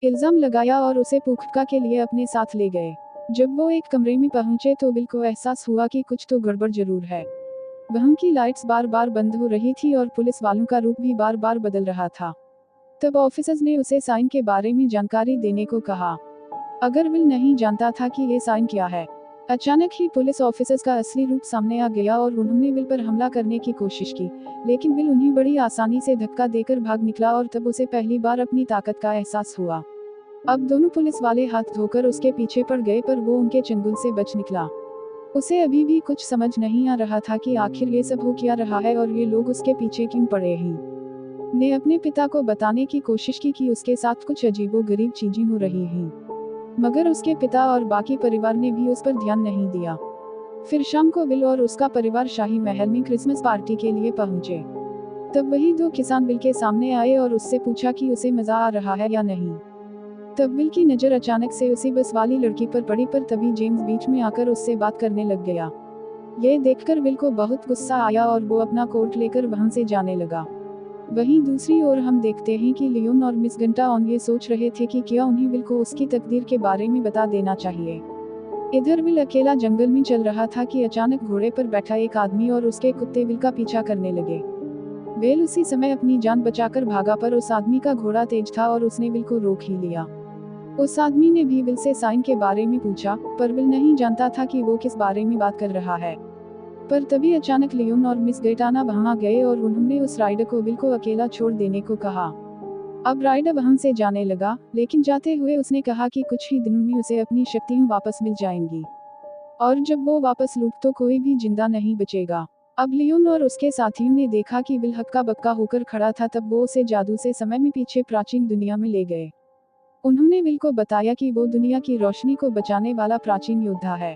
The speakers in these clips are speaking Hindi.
इल्जाम लगाया और उसे पूछताछ के लिए अपने साथ ले गए। जब वो एक कमरे में पहुंचे तो बिल को एहसास हुआ कि कुछ तो गड़बड़ जरूर है। वहां की लाइट्स बार बार बंद हो रही थी और पुलिस वालों का रूप भी बार बार बदल रहा था। तब ऑफिसर्स ने उसे साइन के बारे में जानकारी देने को कहा। अगर विल नहीं जानता था कि ये साइन क्या है। अचानक ही पुलिस ऑफिसर्स का असली रूप सामने आ गया और उन्होंने विल पर हमला करने की कोशिश की, लेकिन विल उन्हें बड़ी आसानी से धक्का देकर भाग निकला और तब उसे पहली बार अपनी ताकत का एहसास हुआ। अब दोनों पुलिस वाले हाथ धोकर उसके पीछे पड़ गए पर वो उनके चंगुल से बच निकला। उसे अभी भी कुछ समझ नहीं आ रहा था कि आखिर ये सब हो क्या रहा है और ये लोग उसके पीछे क्यों पड़े हैं। ने अपने पिता को बताने की कोशिश की कि उसके साथ कुछ अजीबोगरीब चीजें हो रही हैं, मगर उसके पिता और बाकी परिवार ने भी उस पर ध्यान नहीं दिया। फिर शाम को विल और उसका परिवार शाही महल में क्रिसमस पार्टी के लिए पहुंचे। तब वही दो किसान विल के सामने आए और उससे पूछा कि उसे मजा आ रहा है या नहीं। तब विल की नजर अचानक से उसी बस वाली लड़की पर पड़ी, पर तभी जेम्स बीच में आकर उससे बात करने लग गया। ये देखकर विल को बहुत गुस्सा आया और वो अपना कोट लेकर वहां से जाने लगा। वहीं दूसरी ओर हम देखते हैं कि लियोन और मिस गंटाओन ये सोच रहे थे कि क्या उन्हें विल को उसकी तकदीर के बारे में बता देना चाहिए। इधर विल अकेला जंगल में चल रहा था कि अचानक घोड़े पर बैठा एक आदमी और उसके कुत्ते विल का पीछा करने लगे। वेल उसी समय अपनी जान बचाकर भागा, पर उस आदमी का घोड़ा तेज था और उसने विल को रोक ही लिया। उस आदमी ने भी विल से साइन के बारे में पूछा, पर विल नहीं जानता था कि वो किस बारे में बात कर रहा है। पर तभी अचानक लियोन और मिस गैटाना वहां आ गए और उन्होंने उस राइडर को विल को अकेला छोड़ देने को कहा। अब राइडर वहां से जाने लगा, लेकिन जाते हुए उसने कहा कि कुछ ही दिनों में उसे अपनी शक्तियां वापस मिल जाएंगी, और जब वो वापस लूट तो कोई भी जिंदा नहीं बचेगा। अब लियोन और उसके साथियों ने देखा कि विल हक्का बक्का होकर खड़ा था, तब वो उसे जादू से समय में पीछे प्राचीन दुनिया में ले गए। उन्होंने विल को बताया कि वो दुनिया की रोशनी को बचाने वाला प्राचीन योद्धा है।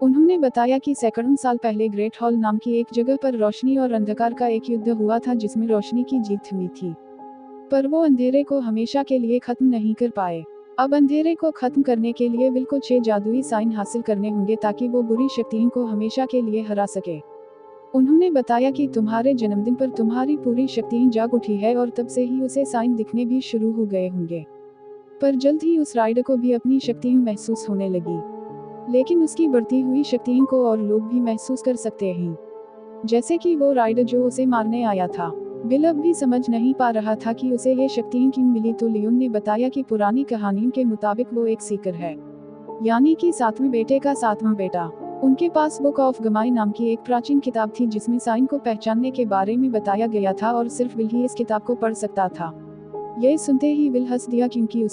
उन्होंने बताया कि सैकड़ों साल पहले ग्रेट हॉल नाम की एक जगह पर रोशनी और अंधकार का एक युद्ध हुआ था जिसमें रोशनी की जीत हुई थी, पर वो अंधेरे को हमेशा के लिए खत्म नहीं कर पाए। अब अंधेरे को खत्म करने के लिए विल को 6 जादुई साइन हासिल करने होंगे ताकि वो बुरी शक्तियों को हमेशा के लिए हरा सके। उन्होंने बताया कि तुम्हारे जन्मदिन पर तुम्हारी पूरी शक्तियां जाग उठी है और तब से ही उसे साइन दिखने भी शुरू हो गए होंगे। पर जल्द ही उस राइडर को भी अपनी शक्तियां महसूस होने लगी, लेकिन उसकी बढ़ती हुई शक्तियों को और लोग भी महसूस कर सकते हैं, जैसे कि वो राइडर जो उसे मारने आया था। विल अब भी समझ नहीं पा रहा था कि उसे ये शक्तियां क्यों मिली, तो लियोन ने बताया कि पुरानी कहानियों के मुताबिक वो एक सीकर है, यानी कि 7वें बेटे का 7वां बेटा। उनके पास बुक ऑफ गमाई नाम की एक प्राचीन किताब थी जिसमें साइन को पहचानने के बारे में बताया गया था और सिर्फ विल ही इस किताब को पढ़ सकता था। यह सुनते ही विल हंस दिया क्योंकि उसकी